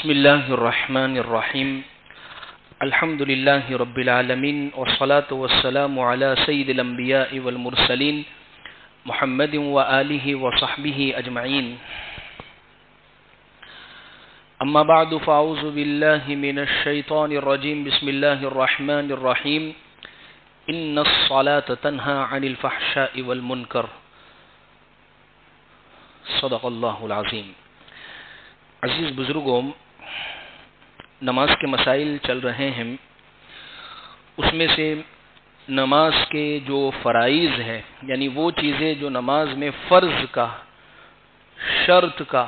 بسم الله الرحمن الرحيم الحمد لله رب العالمين والصلاة والسلام على سيد الأنبياء والمرسلين محمد وآله وصحبه أجمعين أما بعد فأعوذ بالله من الشيطان الرجيم بسم الله الرحمن الرحيم إن الصلاة تنهى عن الفحشاء والمنكر صدق اللہ العظیم. عزیز بزرگوں، نماز کے مسائل چل رہے ہیں. اس میں سے نماز کے جو فرائض ہیں، یعنی وہ چیزیں جو نماز میں فرض کا، شرط کا،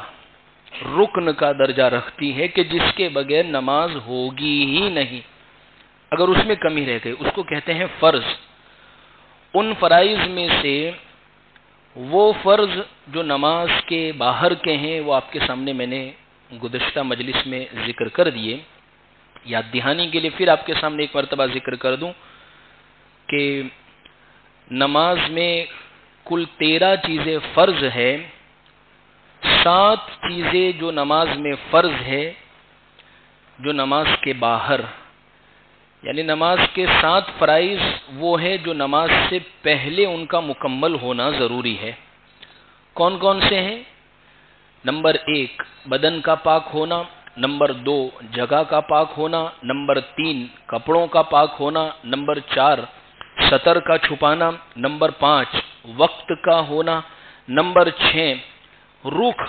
رکن کا درجہ رکھتی ہے کہ جس کے بغیر نماز ہوگی ہی نہیں، اگر اس میں کمی رہ گئی اس کو کہتے ہیں فرض. ان فرائض میں سے وہ فرض جو نماز کے باہر کے ہیں وہ آپ کے سامنے میں نے گزشتہ مجلس میں ذکر کر دیے. یاد دہانی کے لیے پھر آپ کے سامنے ایک مرتبہ ذکر کر دوں کہ نماز میں کل 13 چیزیں فرض ہے. 7 چیزیں جو نماز میں فرض ہے جو نماز کے باہر، یعنی نماز کے 7 فرائض وہ ہے جو نماز سے پہلے ان کا مکمل ہونا ضروری ہے. کون کون سے ہیں؟ نمبر 1 بدن کا پاک ہونا، نمبر 2 جگہ کا پاک ہونا، نمبر 3 کپڑوں کا پاک ہونا، نمبر 4 سطر کا چھپانا، نمبر 5 وقت کا ہونا، نمبر 6 رخ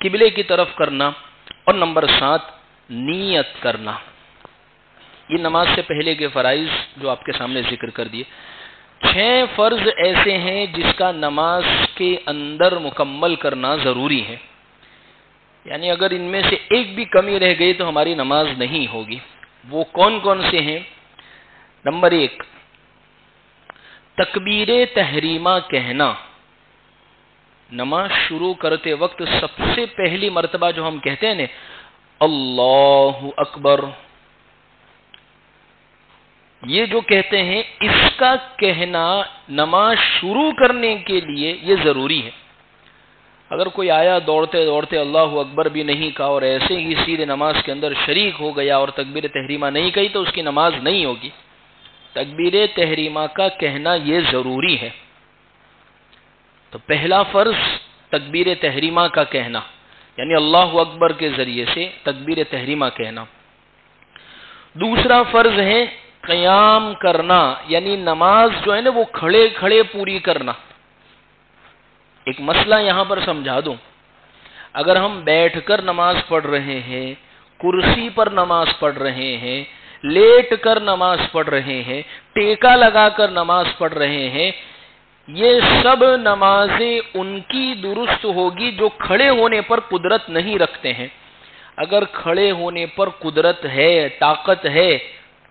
قبلے کی طرف کرنا، اور نمبر 7 نیت کرنا. یہ نماز سے پہلے کے فرائض جو آپ کے سامنے ذکر کر دیے. 6 فرض ایسے ہیں جس کا نماز کے اندر مکمل کرنا ضروری ہے، یعنی اگر ان میں سے ایک بھی کمی رہ گئی تو ہماری نماز نہیں ہوگی. وہ کون کون سے ہیں؟ نمبر 1 تکبیر تحریمہ کہنا. نماز شروع کرتے وقت سب سے پہلی مرتبہ جو ہم کہتے ہیں نا اللہ اکبر، یہ جو کہتے ہیں اس کا کہنا نماز شروع کرنے کے لیے یہ ضروری ہے. اگر کوئی آیا دوڑتے دوڑتے اللہ اکبر بھی نہیں کہا اور ایسے ہی سیدھے نماز کے اندر شریک ہو گیا اور تکبیر تحریمہ نہیں کہی تو اس کی نماز نہیں ہوگی. تکبیر تحریمہ کا کہنا یہ ضروری ہے. تو پہلا فرض تکبیر تحریمہ کا کہنا، یعنی اللہ اکبر کے ذریعے سے تکبیر تحریمہ کہنا. دوسرا فرض ہے قیام کرنا، یعنی نماز جو ہے نا وہ کھڑے کھڑے پوری کرنا. ایک مسئلہ یہاں پر سمجھا دوں، اگر ہم بیٹھ کر نماز پڑھ رہے ہیں، کرسی پر نماز پڑھ رہے ہیں، لیٹ کر نماز پڑھ رہے ہیں، ٹیکا لگا کر نماز پڑھ رہے ہیں، یہ سب نمازیں ان کی درست ہوگی جو کھڑے ہونے پر قدرت نہیں رکھتے ہیں. اگر کھڑے ہونے پر قدرت ہے، طاقت ہے،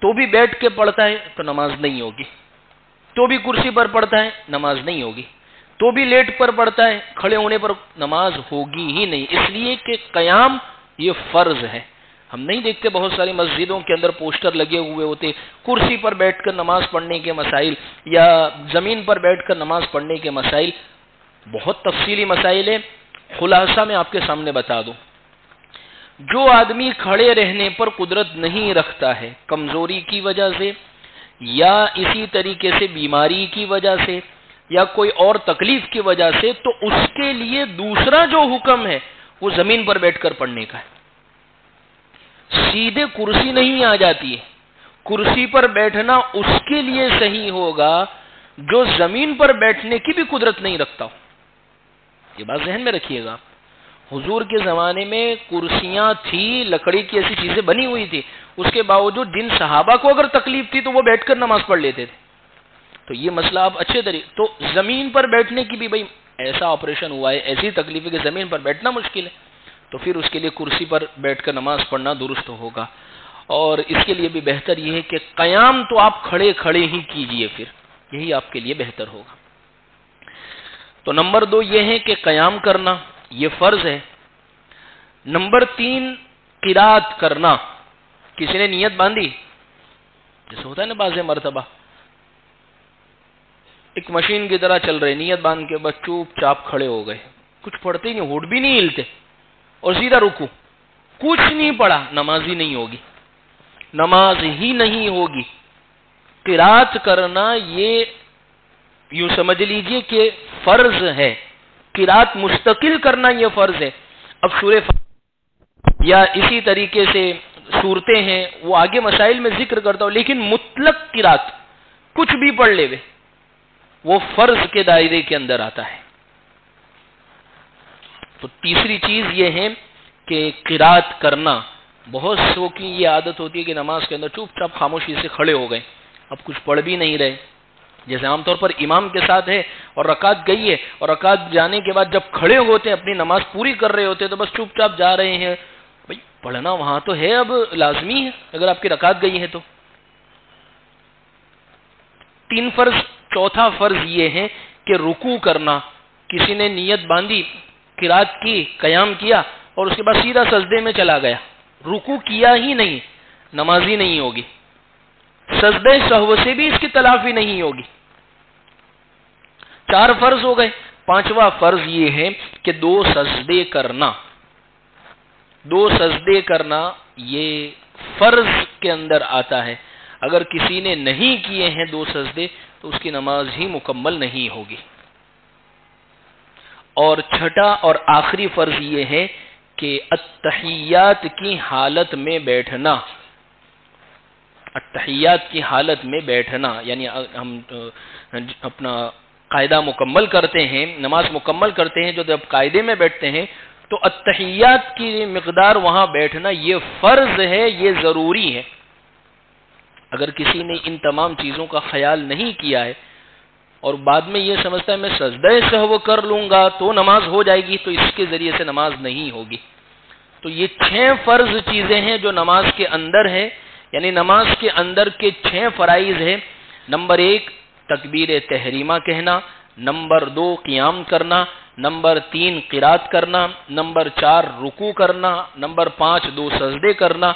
تو بھی بیٹھ کے پڑھتا ہے تو نماز نہیں ہوگی، تو بھی کرسی پر پڑھتا ہے نماز نہیں ہوگی، تو بھی لیٹ پر پڑھتا ہے، کھڑے ہونے پر نماز ہوگی ہی نہیں. اس لیے کہ قیام یہ فرض ہے. ہم نہیں دیکھتے بہت ساری مسجدوں کے اندر پوسٹر لگے ہوئے ہوتے کرسی پر بیٹھ کر نماز پڑھنے کے مسائل یا زمین پر بیٹھ کر نماز پڑھنے کے مسائل. بہت تفصیلی مسائل ہیں، خلاصہ میں آپ کے سامنے بتا دوں. جو آدمی کھڑے رہنے پر قدرت نہیں رکھتا ہے کمزوری کی وجہ سے یا اسی طریقے سے بیماری کی وجہ سے یا کوئی اور تکلیف کی وجہ سے، تو اس کے لیے دوسرا جو حکم ہے وہ زمین پر بیٹھ کر پڑھنے کا ہے. سیدھے کرسی نہیں آ جاتی ہے. کرسی پر بیٹھنا اس کے لیے صحیح ہوگا جو زمین پر بیٹھنے کی بھی قدرت نہیں رکھتا ہو. یہ بات ذہن میں رکھیے گا. حضور کے زمانے میں کرسیاں تھی، لکڑی کی ایسی چیزیں بنی ہوئی تھی، اس کے باوجود جن صحابہ کو اگر تکلیف تھی تو وہ بیٹھ کر نماز پڑھ لیتے تھے. تو یہ مسئلہ آپ اچھے طریقے تو زمین پر بیٹھنے کی بھی بھائی ایسا آپریشن ہوا ہے، ایسی تکلیف ہے کہ زمین پر بیٹھنا مشکل ہے، تو پھر اس کے لیے کرسی پر بیٹھ کر نماز پڑھنا درست ہوگا. اور اس کے لیے بھی بہتر یہ ہے کہ قیام تو آپ کھڑے کھڑے ہی کیجئے، پھر یہی آپ کے لیے بہتر ہوگا. تو نمبر 2 یہ ہے کہ قیام کرنا یہ فرض ہے. نمبر 3 قرات کرنا. کسی نے نیت باندھی، جیسے ہوتا ہے نا بعض مرتبہ ایک مشین کی طرح چل رہے، نیت باندھ کے بس چوپ چاپ کھڑے ہو گئے، کچھ پڑھتے ہی نہیں، ہوٹ بھی نہیں ہلتے اور سیدھا رکوع. کچھ نہیں پڑھا، نماز ہی نہیں ہوگی، نماز ہی نہیں ہوگی۔ قرات کرنا یہ یوں سمجھ لیجئے کہ فرض ہے، قرات مستقل کرنا یہ فرض ہے۔ اب سورہ یا اسی طریقے سے صورتیں ہیں، وہ آگے مسائل میں ذکر کرتا ہوں، لیکن مطلق قرات کچھ بھی پڑھ لے وے وہ فرض کے دائرے کے اندر آتا ہے۔ تو تیسری چیز یہ ہے کہ قرات کرنا، بہت سو کی یہ عادت ہوتی ہے کہ نماز کے اندر چپ چاپ خاموشی سے کھڑے ہو گئے، اب کچھ پڑھ بھی نہیں رہے، جیسے عام طور پر امام کے ساتھ ہے اور رکعت گئی ہے اور رکعت جانے کے بعد جب کھڑے ہوتے ہیں اپنی نماز پوری کر رہے ہوتے ہیں تو بس چپ چاپ جا رہے ہیں۔ بھائی پڑھنا وہاں تو ہے، اب لازمی ہے اگر آپ کی رکعت گئی ہے تو۔ 3 فرض، چوتھا فرض یہ ہے کہ رکوع کرنا، کسی نے نیت باندھی، قرات کی، قیام کیا اور اس کے بعد سیدھا سجدے میں چلا گیا، رکوع کیا ہی نہیں، نماز ہی نہیں ہوگی، سجدہ سہو سے بھی اس کی تلافی نہیں ہوگی۔ 4 فرض ہو گئے۔ 5واں فرض یہ ہے کہ 2 سجدے کرنا، 2 سجدے کرنا یہ فرض کے اندر آتا ہے، اگر کسی نے نہیں کیے ہیں 2 سجدے تو اس کی نماز ہی مکمل نہیں ہوگی۔ اور 6واں اور آخری فرض یہ ہے کہ التحیات کی حالت میں بیٹھنا، التحیات کی حالت میں بیٹھنا، یعنی ہم اپنا قاعدہ مکمل کرتے ہیں، نماز مکمل کرتے ہیں، جو جب قاعدے میں بیٹھتے ہیں تو التحیات کی مقدار وہاں بیٹھنا یہ فرض ہے، یہ ضروری ہے۔ اگر کسی نے ان تمام چیزوں کا خیال نہیں کیا ہے اور بعد میں یہ سمجھتا ہے میں سجدہ سہو کر لوں گا تو نماز ہو جائے گی، تو اس کے ذریعے سے نماز نہیں ہوگی۔ تو یہ 6 فرض چیزیں ہیں جو نماز کے اندر ہے، یعنی نماز کے اندر کے 6 فرائض ہیں۔ نمبر 1 تکبیر تحریمہ کہنا، نمبر 2 قیام کرنا، نمبر 3 قرات کرنا، نمبر 4 رکوع کرنا، نمبر 5 2 سجدے کرنا،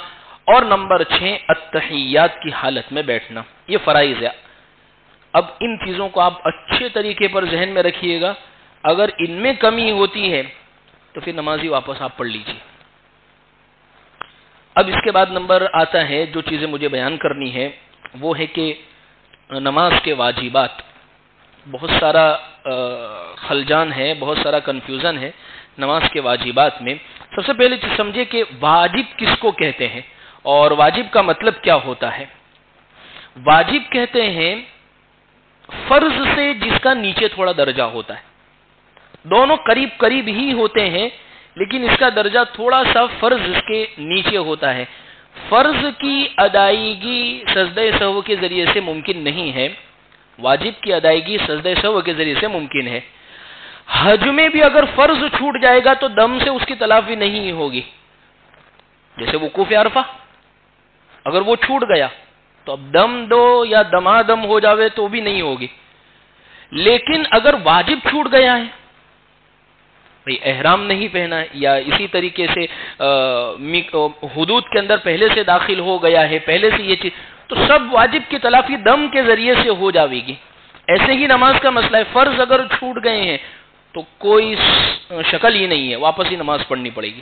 اور نمبر 6 التحیات کی حالت میں بیٹھنا۔ یہ فرائض ہے۔ اب ان چیزوں کو آپ اچھے طریقے پر ذہن میں رکھیے گا، اگر ان میں کمی ہوتی ہے تو پھر نمازی واپس آپ پڑھ لیجیے۔ اب اس کے بعد نمبر آتا ہے، جو چیزیں مجھے بیان کرنی ہے وہ ہے کہ نماز کے واجبات، بہت سارا خلجان ہے، بہت سارا کنفیوژن ہے نماز کے واجبات میں۔ سب سے پہلے سمجھے کہ واجب کس کو کہتے ہیں اور واجب کا مطلب کیا ہوتا ہے۔ واجب کہتے ہیں فرض سے جس کا نیچے تھوڑا درجہ ہوتا ہے، دونوں قریب قریب ہی ہوتے ہیں لیکن اس کا درجہ تھوڑا سا فرض کے نیچے ہوتا ہے۔ فرض کی ادائیگی سجدہ سہو کے ذریعے سے ممکن نہیں ہے، واجب کی ادائیگی سجدہ سہو کے ذریعے سے ممکن ہے۔ حج میں بھی اگر فرض چھوٹ جائے گا تو دم سے اس کی تلافی نہیں ہوگی، جیسے وقوف عرفہ، اگر وہ چھوٹ گیا تو اب دم دو یا دمادم ہو جاوے تو بھی نہیں ہوگی۔ لیکن اگر واجب چھوٹ گیا ہے، بھئی احرام نہیں پہنا ہے یا اسی طریقے سے حدود کے اندر پہلے سے داخل ہو گیا ہے، پہلے سے یہ چیز، تو سب واجب کی تلافی دم کے ذریعے سے ہو جاوے گی۔ ایسے ہی نماز کا مسئلہ ہے، فرض اگر چھوٹ گئے ہیں تو کوئی شکل ہی نہیں ہے، واپس ہی نماز پڑھنی پڑے گی۔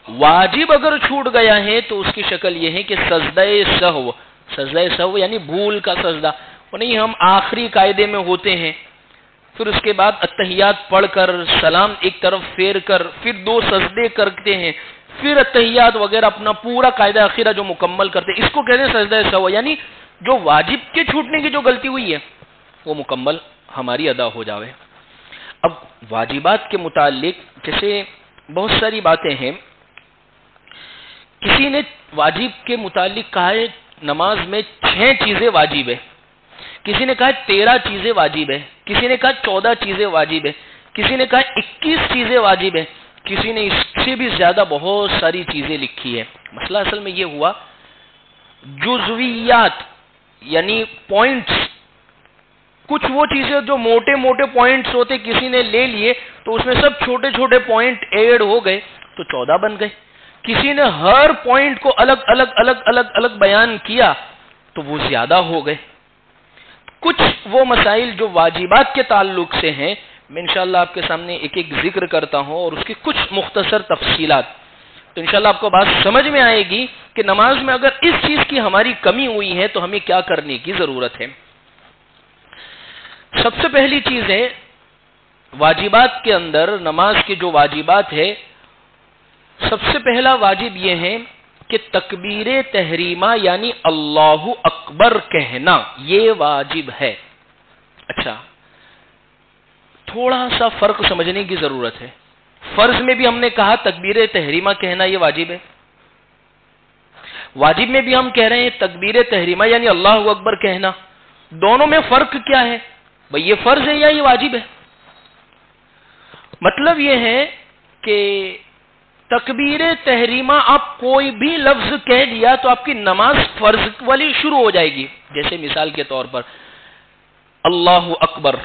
واجب اگر چھوٹ گیا ہے تو اس کی شکل یہ ہے کہ سجدہ سہو، سجدہ سہو یعنی بھول کا سجدہ، وہ نہیں ہم آخری قاعدے میں ہوتے ہیں، پھر اس کے بعد التحیات پڑھ کر سلام ایک طرف پھیر کر پھر 2 سجدے کرتے ہیں، پھر التحیات وغیرہ اپنا پورا قاعدہ اخیرہ جو مکمل کرتے ہیں، اس کو کہتے ہیں سجدہ سہو، یعنی جو واجب کے چھوٹنے کی جو غلطی ہوئی ہے وہ مکمل ہماری ادا ہو جاوے۔ اب واجبات کے متعلق جیسے بہت ساری باتیں ہیں، کسی نے واجب کے متعلق کہا ہے نماز میں 6 چیزیں واجب ہے، کسی نے کہا 13 چیزیں واجب ہے، کسی نے کہا 14 چیزیں واجب ہے، کسی نے کہا 21 چیزیں واجب ہے، کسی نے اس سے بھی زیادہ بہت ساری چیزیں لکھی ہے۔ مسئلہ اصل میں یہ ہوا، جزویات یعنی پوائنٹس، کچھ وہ چیزیں جو موٹے موٹے پوائنٹس ہوتے کسی نے لے لیے تو اس میں سب چھوٹے چھوٹے پوائنٹ ایڈ ہو گئے تو 14 بن گئے، کسی نے ہر پوائنٹ کو الگ الگ الگ الگ الگ بیان کیا تو وہ زیادہ ہو گئے۔ کچھ وہ مسائل جو واجبات کے تعلق سے ہیں میں انشاءاللہ آپ کے سامنے ایک ایک ذکر کرتا ہوں اور اس کی کچھ مختصر تفصیلات۔ تو انشاءاللہ آپ کو بات سمجھ میں آئے گی کہ نماز میں اگر اس چیز کی ہماری کمی ہوئی ہے تو ہمیں کیا کرنے کی ضرورت ہے۔ سب سے پہلی چیز ہے واجبات کے اندر، نماز کے جو واجبات ہے، سب سے پہلا واجب یہ ہے کہ تکبیر تحریمہ یعنی اللہ اکبر کہنا یہ واجب ہے۔ اچھا، تھوڑا سا فرق سمجھنے کی ضرورت ہے۔ فرض میں بھی ہم نے کہا تکبیر تحریمہ کہنا یہ واجب ہے، واجب میں بھی ہم کہہ رہے ہیں تکبیر تحریمہ یعنی اللہ اکبر کہنا۔ دونوں میں فرق کیا ہے؟ بھئی یہ فرض ہے یا یہ واجب ہے؟ مطلب یہ ہے کہ تکبیر تحریمہ آپ کوئی بھی لفظ کہہ دیا تو آپ کی نماز فرض والی شروع ہو جائے گی۔ جیسے مثال کے طور پر اللہ اکبر،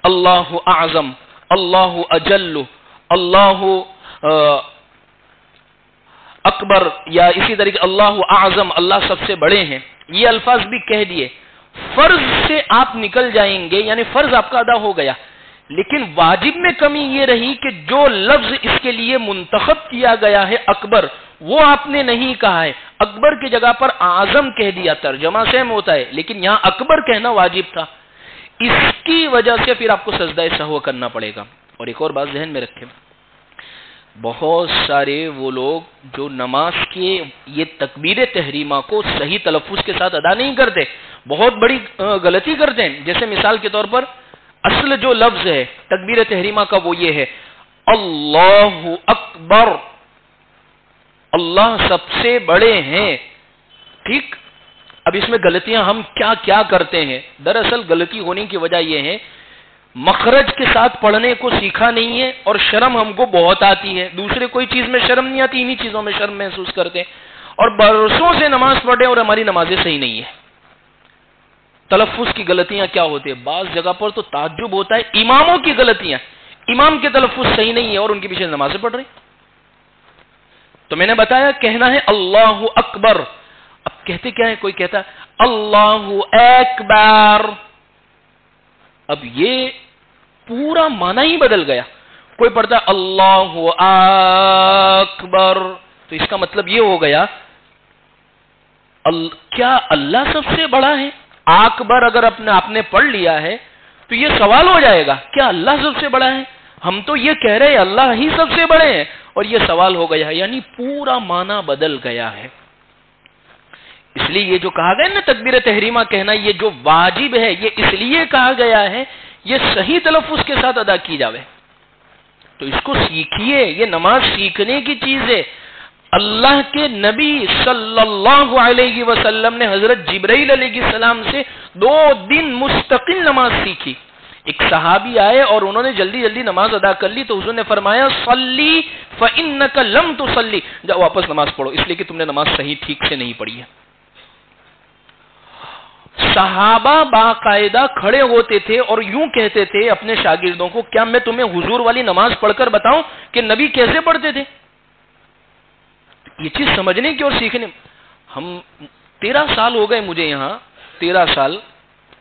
اللہ اعظم، اللہ اجل، اللہ اکبر، یا اسی طریقے اللہ اعظم، اللہ سب سے بڑے ہیں، یہ الفاظ بھی کہہ دیے، فرض سے آپ نکل جائیں گے، یعنی فرض آپ کا ادا ہو گیا۔ لیکن واجب میں کمی یہ رہی کہ جو لفظ اس کے لیے منتخب کیا گیا ہے اکبر، وہ آپ نے نہیں کہا ہے، اکبر کی جگہ پر اعظم کہہ دیا، ترجمہ سیم ہوتا ہے لیکن یہاں اکبر کہنا واجب تھا، اس کی وجہ سے پھر آپ کو سجدہ سہو کرنا پڑے گا۔ اور ایک اور بات ذہن میں رکھیں، بہت سارے وہ لوگ جو نماز کے یہ تکبیر تحریمہ کو صحیح تلفظ کے ساتھ ادا نہیں کرتے، بہت بڑی غلطی کرتے ہیں۔ جیسے مثال کے طور پر اصل جو لفظ ہے تکبیر تحریمہ کا وہ یہ ہے اللہ اکبر، اللہ سب سے بڑے ہیں، ٹھیک؟ اب اس میں غلطیاں ہم کیا کیا کرتے ہیں؟ دراصل غلطی ہونے کی وجہ یہ ہے مخرج کے ساتھ پڑھنے کو سیکھا نہیں ہے، اور شرم ہم کو بہت آتی ہے، دوسرے کوئی چیز میں شرم نہیں آتی، انہی چیزوں میں شرم محسوس کرتے ہیں، اور برسوں سے نماز پڑھے اور ہماری نمازیں صحیح نہیں ہے۔ تلفظ کی غلطیاں کیا ہوتی ہے؟ بعض جگہ پر تو تعجب ہوتا ہے، اماموں کی غلطیاں، امام کے تلفظ صحیح نہیں ہے اور ان کے پیچھے نمازیں پڑھ رہے۔ تو میں نے بتایا کہنا ہے اللہ اکبر، اب کہتے کیا ہے؟ کوئی کہتا ہے اللہ اکبر، اب یہ پورا معنی ہی بدل گیا۔ کوئی پڑھتا ہے اللہ اکبر، تو اس کا مطلب یہ ہو گیا کیا اللہ سب سے بڑا ہے؟ اکبر اگر آپ نے پڑھ لیا ہے تو یہ سوال ہو جائے گا کیا اللہ سب سے بڑا ہے؟ ہم تو یہ کہہ رہے ہیں اللہ ہی سب سے بڑے ہیں، اور یہ سوال ہو گیا، یعنی پورا معنی بدل گیا ہے۔ اس لیے یہ جو کہا گیا نا تکبیر تحریمہ کہنا یہ جو واجب ہے، یہ اس لیے کہا گیا ہے یہ صحیح تلفظ کے ساتھ ادا کی جاوے۔ تو اس کو سیکھیے، یہ نماز سیکھنے کی چیز ہے۔ اللہ کے نبی صلی اللہ علیہ وسلم نے حضرت جبرائیل علیہ السلام سے 2 دن مستقل نماز سیکھی۔ ایک صحابی آئے اور انہوں نے جلدی جلدی نماز ادا کر لی، تو حضور نے فرمایا صلی فإنک لم تصلی، جاؤ واپس نماز پڑھو، اس لیے کہ تم نے نماز صحیح ٹھیک سے نہیں پڑھی ہے۔ صحابہ باقاعدہ کھڑے ہوتے تھے اور یوں کہتے تھے اپنے شاگردوں کو کیا میں تمہیں حضور والی نماز پڑھ کر بتاؤں کہ نبی کیسے پڑھتے تھے؟ یہ چیز سمجھنے کی اور سیکھنے، ہم 13 سال ہو گئے مجھے یہاں، 13 سال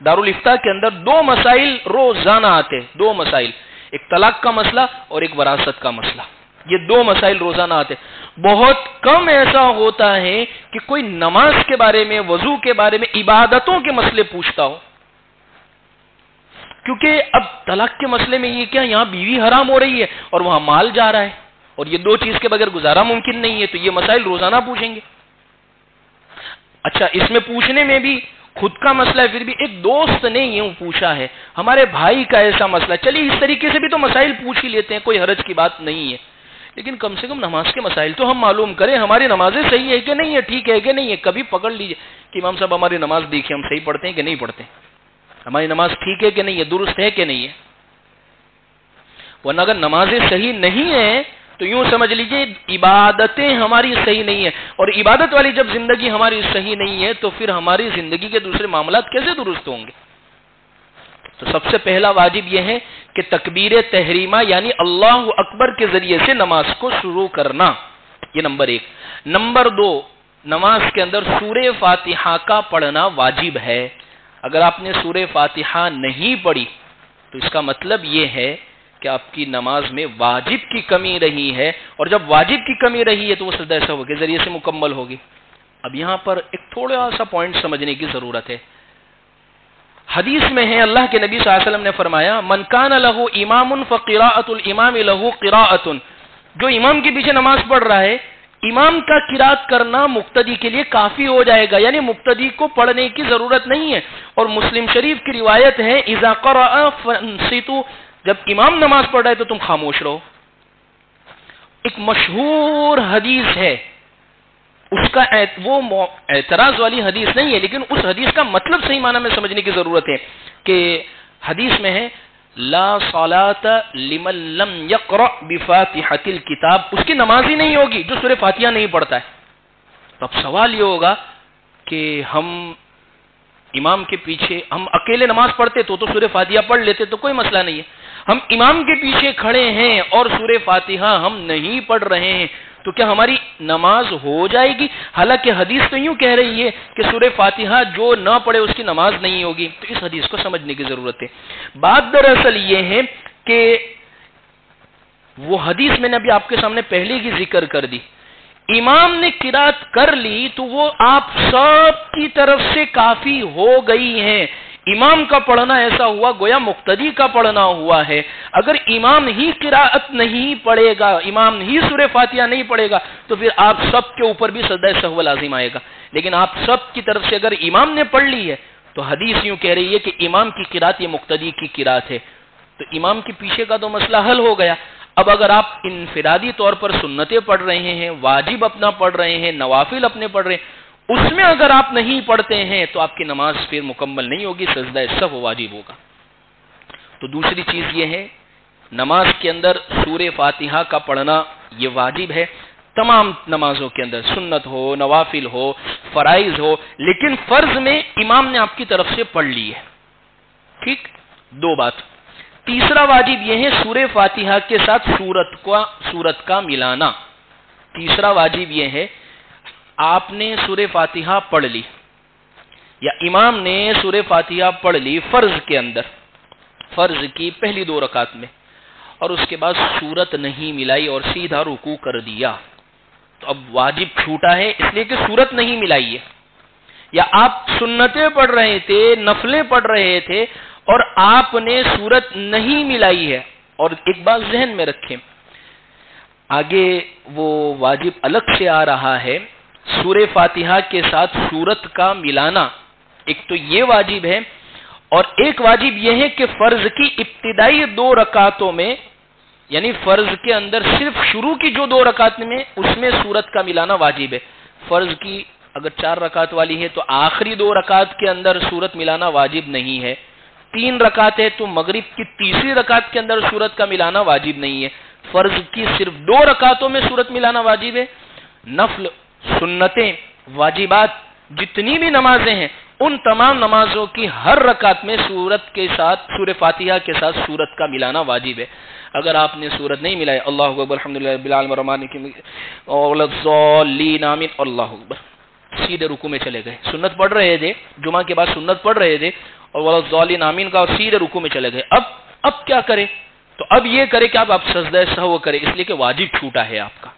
دارالفتہ کے اندر 2 مسائل روزانہ آتے، 2 مسائل، ایک طلاق کا مسئلہ اور ایک وراثت کا مسئلہ، یہ 2 مسائل روزانہ آتے۔ بہت کم ایسا ہوتا ہے کہ کوئی نماز کے بارے میں، وضو کے بارے میں، عبادتوں کے مسئلے پوچھتا ہو، کیونکہ اب طلاق کے مسئلے میں یہ کیا، یہاں بیوی حرام ہو رہی ہے اور وہاں مال جا رہا ہے، اور یہ 2 چیز کے بغیر گزارا ممکن نہیں ہے، تو یہ مسائل روزانہ پوچھیں گے۔ اچھا، اس میں پوچھنے میں بھی خود کا مسئلہ ہے، پھر بھی ایک دوست نے یوں پوچھا ہے، ہمارے بھائی کا ایسا مسئلہ، چلیے اس طریقے سے بھی تو مسائل پوچھ ہی لیتے ہیں، کوئی حرج کی بات نہیں ہے، لیکن کم سے کم نماز کے مسائل تو ہم معلوم کریں، ہماری نمازیں صحیح ہے کہ نہیں ہے، ٹھیک ہے کہ نہیں ہے۔ کبھی پکڑ لیجئے کہ امام صاحب ہماری نماز دیکھیں، ہم صحیح پڑھتے ہیں کہ نہیں پڑھتے، ہماری نماز ٹھیک ہے کہ نہیں ہے، درست ہے کہ نہیں ہے۔ ورنہ اگر نمازیں صحیح نہیں ہیں تو یوں سمجھ لیجئے عبادتیں ہماری صحیح نہیں ہے، اور عبادت والی جب زندگی ہماری صحیح نہیں ہے تو پھر ہماری زندگی کے دوسرے معاملات کیسے درست ہوں گے؟ تو سب سے پہلا واجب یہ ہے کہ تکبیر تحریمہ یعنی اللہ اکبر کے ذریعے سے نماز کو شروع کرنا، یہ نمبر 1۔ نمبر 2، نماز کے اندر سورہ فاتحہ کا پڑھنا واجب ہے۔ اگر آپ نے سورہ فاتحہ نہیں پڑھی تو اس کا مطلب یہ ہے کہ آپ کی نماز میں واجب کی کمی رہی ہے، اور جب واجب کی کمی رہی ہے تو وہ سجدہ سہو کے ذریعے سے مکمل ہوگی۔ اب یہاں پر ایک تھوڑا سا پوائنٹ سمجھنے کی ضرورت ہے۔ حدیث میں ہے اللہ کے نبی صلی اللہ علیہ وسلم نے فرمایا من کان لہ امام فقراءۃ الامام لہ قراءۃ، جو امام کے پیچھے نماز پڑھ رہا ہے امام کا قرات کرنا مقتدی کے لیے کافی ہو جائے گا، یعنی مقتدی کو پڑھنے کی ضرورت نہیں ہے۔ اور مسلم شریف کی روایت ہے اذا قرأ فانصتوا، جب امام نماز پڑھ رہا ہے تو تم خاموش رہو۔ ایک مشہور حدیث ہے، اس کا وہ اعتراض والی حدیث نہیں ہے، لیکن اس حدیث کا مطلب صحیح معنی میں سمجھنے کی ضرورت ہے کہ حدیث میں ہے لا صلاۃ لمن لم یقرأ بفاتحۃ الکتاب، اس کی نماز ہی نہیں ہوگی جو سورہ فاتحہ نہیں پڑھتا ہے۔ تو اب سوال یہ ہوگا کہ ہم امام کے پیچھے، ہم اکیلے نماز پڑھتے تو سورہ فاتحہ پڑھ لیتے تو کوئی مسئلہ نہیں ہے، ہم امام کے پیچھے کھڑے ہیں اور سورہ فاتحہ ہم نہیں پڑھ رہے ہیں تو کیا ہماری نماز ہو جائے گی؟ حالانکہ حدیث تو یوں کہہ رہی ہے کہ سورہ فاتحہ جو نہ پڑھے اس کی نماز نہیں ہوگی۔ تو اس حدیث کو سمجھنے کی ضرورت ہے۔ بات دراصل یہ ہے کہ وہ حدیث میں نے ابھی آپ کے سامنے پہلے کی ذکر کر دی، امام نے قرات کر لی تو وہ آپ سب کی طرف سے کافی ہو گئی ہیں۔ امام کا پڑھنا ایسا ہوا گویا مقتدی کا پڑھنا ہوا ہے۔ اگر امام ہی قراءت نہیں پڑھے گا، امام ہی سورہ فاتحہ نہیں پڑھے گا تو پھر آپ سب کے اوپر بھی سجدہ سہو لازم آئے گا، لیکن آپ سب کی طرف سے اگر امام نے پڑھ لی ہے تو حدیث یوں کہہ رہی ہے کہ امام کی قراءت یہ مقتدی کی قراءت ہے، تو امام کے پیچھے کا تو مسئلہ حل ہو گیا۔ اب اگر آپ انفرادی طور پر سنتیں پڑھ رہے ہیں، واجب اپنا پڑھ رہے ہیں، نوافل اپنے پڑھ رہے ہیں، اس میں اگر آپ نہیں پڑھتے ہیں تو آپ کی نماز پھر مکمل نہیں ہوگی، سجدہ سہو واجب ہوگا۔ تو دوسری چیز یہ ہے نماز کے اندر سورہ فاتحہ کا پڑھنا یہ واجب ہے، تمام نمازوں کے اندر سنت ہو، نوافل ہو، فرائض ہو، لیکن فرض میں امام نے آپ کی طرف سے پڑھ لی ہے۔ ٹھیک، دو بات۔ تیسرا واجب یہ ہے سورہ فاتحہ کے ساتھ سورت کا ملانا۔ تیسرا واجب یہ ہے آپ نے سورہ فاتحہ پڑھ لی یا امام نے سورہ فاتحہ پڑھ لی فرض کے اندر، فرض کی پہلی 2 رکعت میں، اور اس کے بعد سورت نہیں ملائی اور سیدھا رکوع کر دیا، تو اب واجب چھوٹا ہے اس لیے کہ سورت نہیں ملائی ہے۔ یا آپ سنتیں پڑھ رہے تھے، نفلیں پڑھ رہے تھے اور آپ نے سورت نہیں ملائی ہے، اور ایک بات ذہن میں رکھیں آگے وہ واجب الگ سے آ رہا ہے، سورہ فاتحہ کے ساتھ سورت کا ملانا، ایک تو یہ واجب ہے، اور ایک واجب یہ ہے کہ فرض کی ابتدائی 2 رکعتوں میں، یعنی فرض کے اندر صرف شروع کی جو 2 رکعت میں اس میں سورت کا ملانا واجب ہے۔ فرض کی اگر 4 رکعت والی ہے تو آخری 2 رکعت کے اندر سورت ملانا واجب نہیں ہے، 3 رکعت ہے تو مغرب کی تیسری رکعت کے اندر سورت کا ملانا واجب نہیں ہے۔ فرض کی صرف 2 رکعتوں میں سورت ملانا واجب ہے۔ نفل، سنتیں، واجبات جتنی بھی نمازیں ہیں ان تمام نمازوں کی ہر رکعت میں سورت کے ساتھ، سورہ فاتحہ کے ساتھ سورت کا ملانا واجب ہے۔ اگر آپ نے سورت نہیں ملائی، اللہ اکبر الحمدللہ رب العالمین الرحمن الرحیم والضالین آمین، اللہ اکبر، سیدھے رکوع میں چلے گئے۔ سنت پڑھ رہے تھے، جمعہ کے بعد سنت پڑھ رہے تھے اور والضالین آمین کا، اور سیدھے رکوع میں چلے گئے۔ اب کیا کریں؟ تو اب یہ کرے کہ آپ سجدہ سہو کریں، اس لیے کہ واجب چھوٹا ہے آپ کا۔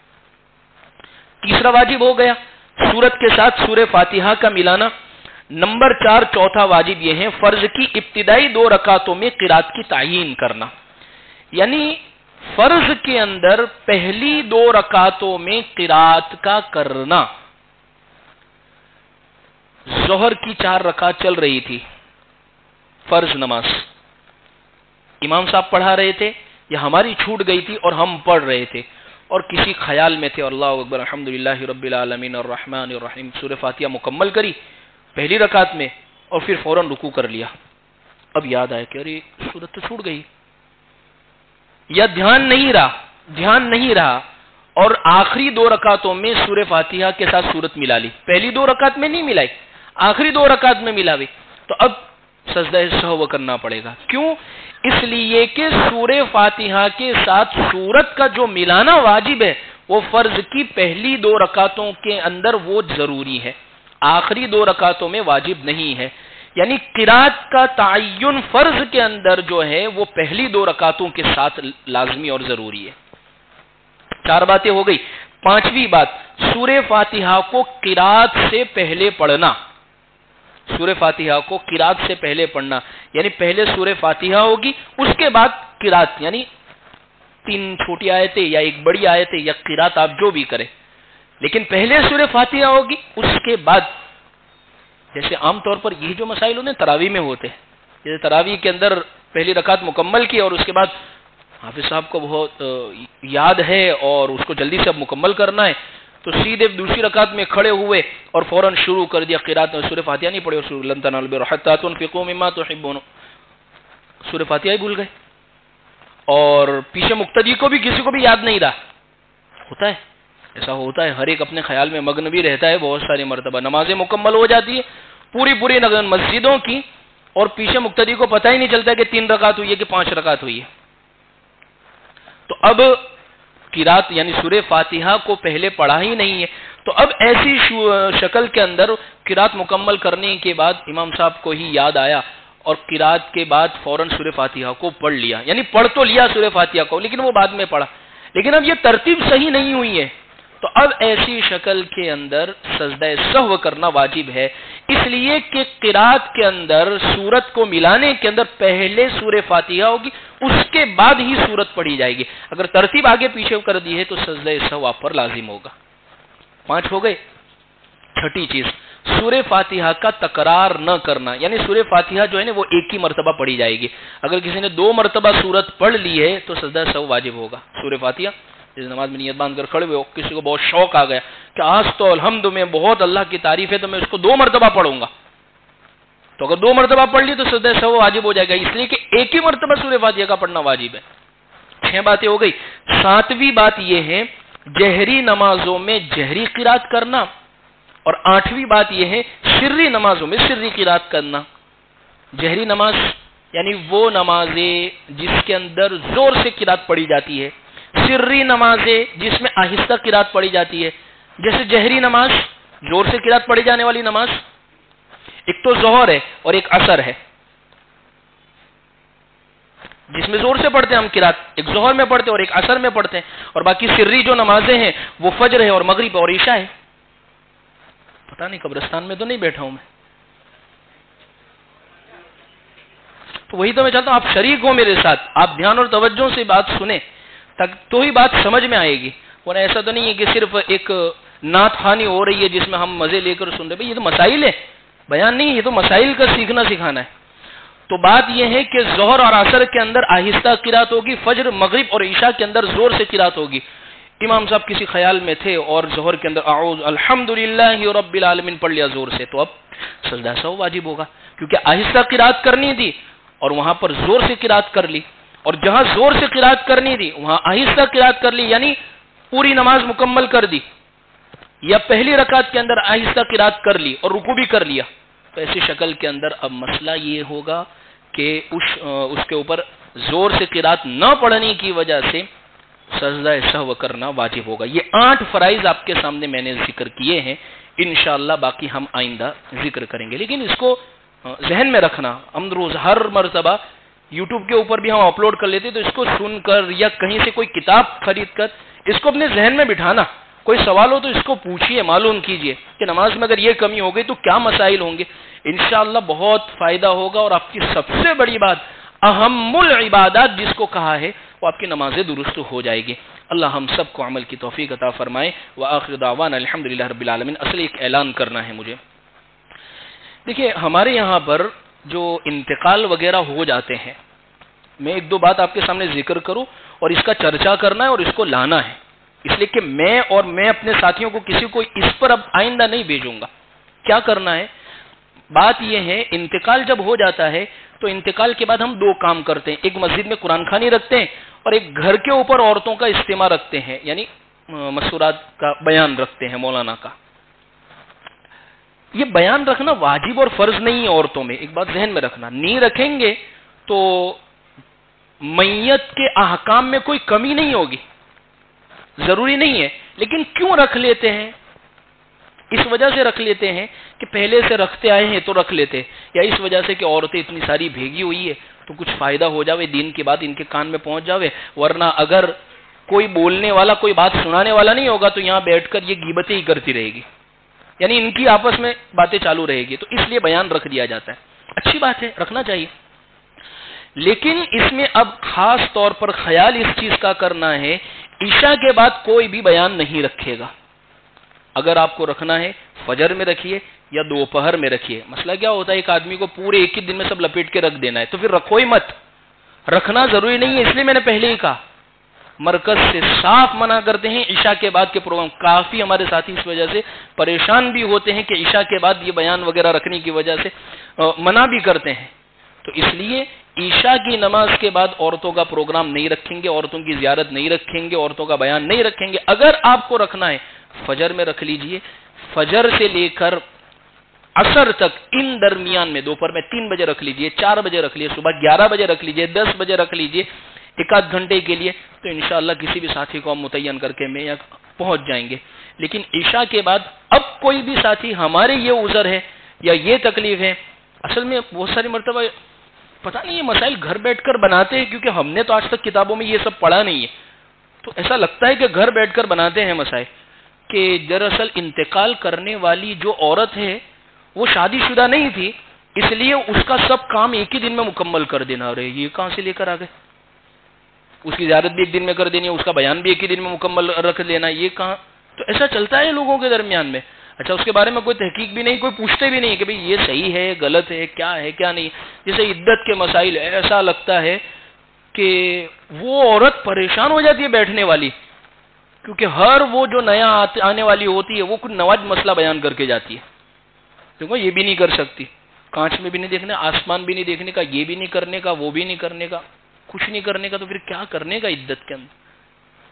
تیسرا واجب ہو گیا سورت کے ساتھ سورہ فاتحہ کا ملانا۔ نمبر 4 چوتھا واجب یہ ہے فرض کی ابتدائی 2 رکعتوں میں قرات کی تعیین کرنا، یعنی فرض کے اندر پہلی 2 رکعتوں میں قرات کا کرنا۔ ظہر کی 4 رکعت چل رہی تھی، فرض نماز، امام صاحب پڑھا رہے تھے یا ہماری چھوٹ گئی تھی اور ہم پڑھ رہے تھے اور کسی خیال میں تھے، اللہ اکبر الحمدللہ رب العالمین الرحمن الرحیم، سورہ فاتحہ مکمل کری پہلی رکعت میں اور پھر فوراً رکوع کر لیا۔ اب یاد آیا کہ ارے سورت تو چھوٹ گئی، یا دھیان نہیں رہا اور آخری 2 رکعتوں میں سورہ فاتحہ کے ساتھ سورت ملا لی، پہلی 2 رکعت میں نہیں ملائی، آخری 2 رکعت میں ملاوی، تو اب سجدہ سہو کرنا پڑے گا۔ کیوں؟ اس لیے کہ سورہ فاتحہ کے ساتھ سورت کا جو ملانا واجب ہے وہ فرض کی پہلی 2 رکعتوں کے اندر وہ ضروری ہے، آخری 2 رکعتوں میں واجب نہیں ہے۔ یعنی قرات کا تعین فرض کے اندر جو ہے وہ پہلی 2 رکعتوں کے ساتھ لازمی اور ضروری ہے. 4 باتیں ہو گئی. 5ویں بات، سورہ فاتحہ کو قرات سے پہلے پڑھنا. سورہ فاتحہ کو قرات سے پہلے پڑھنا، یعنی پہلے سورہ فاتحہ ہوگی، اس کے بعد قرات، یعنی 3 چھوٹی آیتیں یا 1 بڑی آیتیں یا قرات آپ جو بھی کریں، لیکن پہلے سورہ فاتحہ ہوگی. اس کے بعد جیسے عام طور پر یہ جو مسائل ہوتے ہیں تراویح میں ہوتے ہیں، جیسے تراویح کے اندر پہلی رکعت مکمل کی اور اس کے بعد حافظ صاحب کو بہت یاد ہے اور اس کو جلدی سے اب مکمل کرنا ہے، تو سیدھے دوسری رکعت میں کھڑے ہوئے اور فوراً شروع کر دیا قرات. سورہ فاتحہ نہیں پڑھی اور لن تنالوا البر حتى تنفقوا مما تحبون، سورہ فاتحہ ہی بھول گئے. اور پیچھے مقتدی کو بھی کسی کو بھی یاد نہیں رہا. ہوتا ہے، ایسا ہوتا ہے، ہر ایک اپنے خیال میں مگن بھی رہتا ہے. بہت ساری مرتبہ نمازیں مکمل ہو جاتی ہے پوری مسجدوں کی، اور پیچھے مقتدی کو پتہ ہی نہیں چلتا کہ 3 رکعت ہوئی ہے کہ 5 رکعت ہوئی ہے. تو اب قرات یعنی سورہ فاتحہ کو پہلے پڑھا ہی نہیں ہے، تو اب ایسی شکل کے اندر قرات مکمل کرنے کے بعد امام صاحب کو ہی یاد آیا اور قرات کے بعد فوراً سورہ فاتحہ کو پڑھ لیا. یعنی پڑھ تو لیا سورہ فاتحہ کو، لیکن وہ بعد میں پڑھا، لیکن اب یہ ترتیب صحیح نہیں ہوئی ہے. تو اب ایسی شکل کے اندر سجدہ سہو کرنا واجب ہے، اس لیے کہ قرات کے اندر سورت کو ملانے کے اندر پہلے سورہ فاتحہ ہوگی، اس کے بعد ہی سورت پڑھی جائے گی. اگر ترتیب آگے پیچھے کر دی ہے تو سجدہ سہو آپ پر لازم ہوگا. 5 ہو گئے. 6ٹھی چیز، سورہ فاتحہ کا تکرار نہ کرنا، یعنی سورہ فاتحہ جو ہے نا وہ ایک ہی مرتبہ پڑھی جائے گی. اگر کسی نے 2 مرتبہ سورت پڑھ لی ہے تو سجدہ سہو واجب ہوگا. سورہ فاتحہ جس نماز میں نیت باندھ کر کھڑے ہوئے، کسی کو بہت شوق آ گیا کہ آج تو الحمد میں بہت اللہ کی تعریف ہے تو میں اس کو 2 مرتبہ پڑھوں گا، تو اگر 2 مرتبہ پڑھ لی تو سجدہ سہو واجب ہو جائے گا، اس لیے کہ ایک ہی مرتبہ سورہ فاتحہ کا پڑھنا واجب ہے. 6 باتیں ہو گئی. 7ویں بات یہ ہے جہری نمازوں میں جہری قرات کرنا، اور 8ویں بات یہ ہے سری نمازوں میں سری قرات کرنا. جہری نماز یعنی وہ نمازیں جس کے اندر زور سے قرات پڑھی جاتی ہے، سری نمازیں جس میں آہستہ قرات پڑھی جاتی ہے. جیسے جہری نماز زور سے قرات پڑھی جانے والی نماز ایک تو ظہر ہے اور ایک عصر ہے، جس میں زور سے پڑھتے ہیں ہم قرات، ایک ظہر میں پڑھتے ہیں اور ایک عصر میں پڑھتے ہیں. اور باقی سری جو نمازیں ہیں وہ فجر ہے اور مغرب اور عشاء ہے. پتہ نہیں قبرستان میں تو نہیں بیٹھا ہوں میں، تو وہی تو میں چاہتا ہوں آپ شریک ہو میرے ساتھ، آپ دھیان اور توجہ سے بات سنیں تو ہی بات سمجھ میں آئے گی. ورنہ ایسا تو نہیں ہے کہ صرف ایک نعت خوانی ہو رہی ہے جس میں ہم مزے لے کر سن رہے. بھائی یہ تو مسائل ہے، بیان نہیں، یہ تو مسائل کا سیکھنا سکھانا ہے. تو بات یہ ہے کہ ظہر اور عصر کے اندر آہستہ قرات ہوگی، فجر مغرب اور عشاء کے اندر زور سے قرات ہوگی. امام صاحب کسی خیال میں تھے اور ظہر کے اندر اعوذ الحمدللہ رب العالمین پڑھ لیا زور سے، تو اب سجدہ سہو واجب ہوگا، کیونکہ آہستہ قرات کرنی تھی اور وہاں پر زور سے قرات کر لی، اور جہاں زور سے قرات کرنی تھی وہاں آہستہ قرات کر لی، یعنی پوری نماز مکمل کر دی، یا پہلی رکعت کے اندر آہستہ قرات کر لی اور رکوع بھی کر لیا. تو ایسی شکل کے اندر اب مسئلہ یہ ہوگا کہ اس کے اوپر زور سے قرات نہ پڑھنے کی وجہ سے سجدہ سہو کرنا واجب ہوگا. یہ 8 فرائض آپ کے سامنے میں نے ذکر کیے ہیں، انشاءاللہ باقی ہم آئندہ ذکر کریں گے. لیکن اس کو ذہن میں رکھنا، ہم روز ہر مرتبہ یوٹیوب کے اوپر بھی ہم اپلوڈ کر لیتے، تو اس کو سن کر یا کہیں سے کوئی کتاب خرید کر اس کو اپنے ذہن میں بٹھانا. کوئی سوال ہو تو اس کو پوچھیے، معلوم کیجئے کہ نماز میں اگر یہ کمی ہو گئی تو کیا مسائل ہوں گے. انشاءاللہ بہت فائدہ ہوگا، اور آپ کی سب سے بڑی بات اہم العبادات جس کو کہا ہے وہ آپ کی نمازیں درست ہو جائے گی. اللہ ہم سب کو عمل کی توفیق عطا فرمائے. وآخر دعوانا الحمدللہ رب العالمین. اصل ایک اعلان کرنا ہے مجھے. دیکھیے ہمارے یہاں پر جو انتقال وغیرہ ہو جاتے ہیں، میں 1-2 بات آپ کے سامنے ذکر کروں اور اس کا چرچا کرنا ہے اور اس کو لانا ہے، اس لیے کہ میں اپنے ساتھیوں کو کسی کو اس پر اب آئندہ نہیں بھیجوں گا. کیا کرنا ہے؟ بات یہ ہے انتقال جب ہو جاتا ہے تو انتقال کے بعد ہم 2 کام کرتے ہیں. ایک مسجد میں قرآن خوانی رکھتے ہیں اور ایک گھر کے اوپر عورتوں کا اجتماع رکھتے ہیں، یعنی مسورات کا بیان رکھتے ہیں مولانا کا. یہ بیان رکھنا واجب اور فرض نہیں ہے عورتوں میں، ایک بات ذہن میں رکھنا. نہیں رکھیں گے تو میت کے احکام میں کوئی کمی نہیں ہوگی، ضروری نہیں ہے، لیکن کیوں رکھ لیتے ہیں؟ اس وجہ سے رکھ لیتے ہیں کہ پہلے سے رکھتے آئے ہیں تو رکھ لیتے، یا اس وجہ سے کہ عورتیں اتنی ساری بھیگی ہوئی ہے تو کچھ فائدہ ہو جاوے، دین کی بات ان کے کان میں پہنچ جاوے، ورنہ اگر کوئی بولنے والا، کوئی بات سنانے والا نہیں ہوگا تو یہاں بیٹھ کر یہ غیبتیں ہی کرتی رہے گی، یعنی ان کی آپس میں باتیں چالو رہے گی، تو اس لیے بیان رکھ دیا جاتا ہے۔ اچھی بات ہے، رکھنا چاہیے، لیکن اس میں اب خاص طور پر خیال اس چیز کا کرنا ہے، عشاء کے بعد کوئی بھی بیان نہیں رکھے گا۔ اگر آپ کو رکھنا ہے فجر میں رکھیے یا دوپہر میں رکھیے۔ مسئلہ کیا ہوتا ہے، ایک آدمی کو پورے ایک ہی دن میں سب لپیٹ کے رکھ دینا ہے تو پھر رکھو ہی مت، رکھنا ضروری نہیں ہے، اس لیے میں نے پہلے ہی کہا مرکز سے صاف منع کرتے ہیں عشاء کے بعد کے پروگرام۔ کافی ہمارے ساتھی اس وجہ سے پریشان بھی ہوتے ہیں کہ عشاء کے بعد یہ بیان وغیرہ رکھنے کی وجہ سے منع بھی کرتے ہیں، تو اس لیے عشاء کی نماز کے بعد عورتوں کا پروگرام نہیں رکھیں گے، عورتوں کی زیارت نہیں رکھیں گے، عورتوں کا بیان نہیں رکھیں گے۔ اگر آپ کو رکھنا ہے فجر میں رکھ لیجئے، فجر سے لے کر عصر تک ان درمیان میں، دوپہر میں 3 بجے رکھ لیجئے، 4 بجے رکھ لیجئے، صبح 11 بجے رکھ لیجئے، 10 بجے رکھ لیجئے، ایک آدھ گھنٹے کے لیے، تو انشاءاللہ کسی بھی ساتھی کو ہم متعین کر کے میں یہاں پہنچ جائیں گے۔ لیکن عشاء کے بعد اب کوئی بھی ساتھی ہمارے یہ عذر ہے یا یہ تکلیف ہے، اصل میں بہت ساری مرتبہ پتہ نہیں یہ مسائل گھر بیٹھ کر بناتے ہیں، کیونکہ ہم نے تو آج تک کتابوں میں یہ سب پڑھا نہیں ہے، تو ایسا لگتا ہے کہ گھر بیٹھ کر بناتے ہیں مسائل، کہ دراصل انتقال کرنے والی جو عورت ہے وہ شادی شدہ نہیں تھی، اس لیے اس کا سب کام ایک ہی دن میں مکمل کر دینا، رہے یہ کہاں سے لے کر آ گئے؟ اس کی زیارت بھی ایک دن میں کر دینی ہے، اس کا بیان بھی ایک ہی دن میں مکمل رکھ لینا، یہ کہاں؟ تو ایسا چلتا ہے لوگوں کے درمیان میں۔ اچھا، اس کے بارے میں کوئی تحقیق بھی نہیں، کوئی پوچھتے بھی نہیں کہ بھئی یہ صحیح ہے، غلط ہے، کیا نہیں۔ جیسے عدت کے مسائل، ایسا لگتا ہے کہ وہ عورت پریشان ہو جاتی ہے بیٹھنے والی، کیونکہ ہر وہ جو نیا آنے والی ہوتی ہے وہ کچھ نواج مسئلہ بیان کر کے جاتی ہے، دیکھو یہ بھی نہیں کر سکتی، کانچ میں بھی نہیں دیکھنا، آسمان بھی نہیں دیکھنے کا، یہ بھی نہیں کرنے کا، وہ بھی نہیں کرنے کا، کچھ نہیں کرنے کا، تو پھر کیا کرنے کا عدت کے اندر؟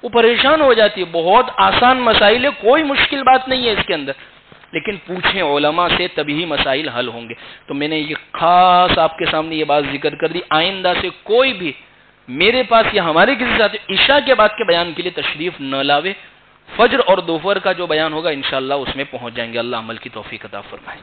وہ پریشان ہو جاتی ہے۔ بہت آسان مسائل ہے، کوئی مشکل بات نہیں ہے اس کے اندر، لیکن پوچھیں علماء سے تبھی مسائل حل ہوں گے۔ تو میں نے یہ خاص آپ کے سامنے یہ بات ذکر کر دی، آئندہ سے کوئی بھی میرے پاس یا ہمارے کسی ساتھی عشاء کے بعد کے بیان کے لیے تشریف نہ لاوے، فجر اور دوپہر کا جو بیان ہوگا انشاءاللہ اس میں پہنچ جائیں گے۔ اللہ عمل کی توفیق عطا فرمائے۔